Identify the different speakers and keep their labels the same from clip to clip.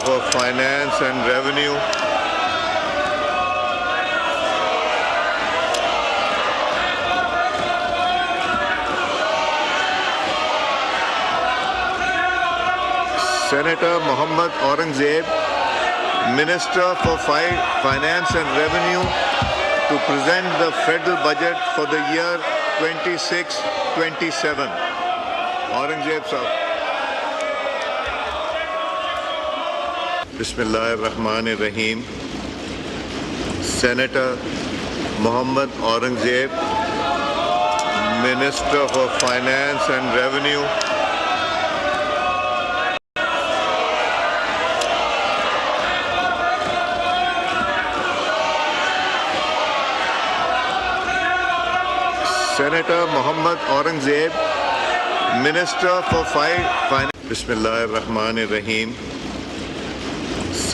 Speaker 1: for Finance and Revenue, Senator Mohammad Aurangzeb, Minister for Finance and Revenue, to present the federal budget for the year 26-27. Aurangzeb sahab. Bismillahirrahmanirrahim. Senator Mohammad Aurangzeb, Minister for Finance and Revenue, Senator Mohammad Aurangzeb, Minister for Finance. Bismillahirrahmanirrahim.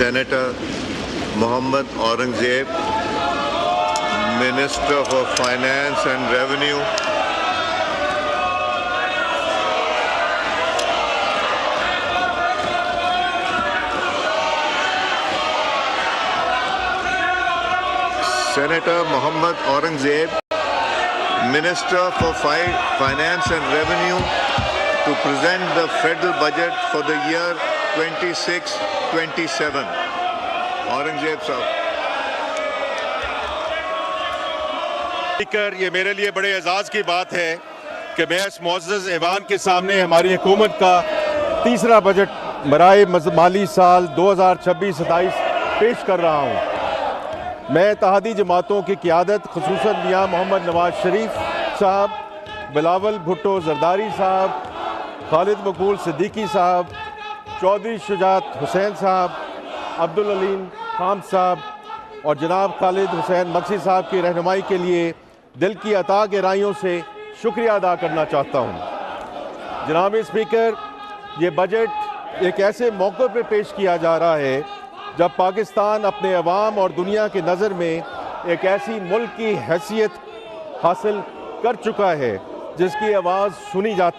Speaker 1: Senator Mohammad Aurangzeb, Minister for Finance and Revenue, Senator Mohammad Aurangzeb, Minister for Finance and Revenue, to present the federal budget for the year 26-27. Aurangzeb sahab.
Speaker 2: Speaker, ये मेरे लिए बड़े एजाज़ की बात है कि मैं इस मुअज़्ज़ज़ ऐवान के सामने हमारी हुकूमत का तीसरा बजट बराए माली साल 2026-27 पेश कर रहा हूँ। मैं इत्तेहादी जमातों की क़ियादत ख़ुसूसन मियाँ मोहम्मद नवाज शरीफ साहब, बिलावल भुट्टो ज़रदारी साहब, खालिद मकबूल सिद्दीकी साहब, चौधरी शुजात हुसैन साहब, अब्दुल अलीम खान साहब और जनाब खालिद हुसैन मक्सी साहब की रहनुमाई के लिए दिल की अता गहराइयों से शुक्रिया अदा करना चाहता हूँ। जनाब स्पीकर, ये बजट एक ऐसे मौके पर पेश किया जा रहा है जब पाकिस्तान अपने अवाम और दुनिया की नज़र में एक ऐसी मुल्क की हैसियत हासिल कर चुका है जिसकी आवाज़ सुनी जाती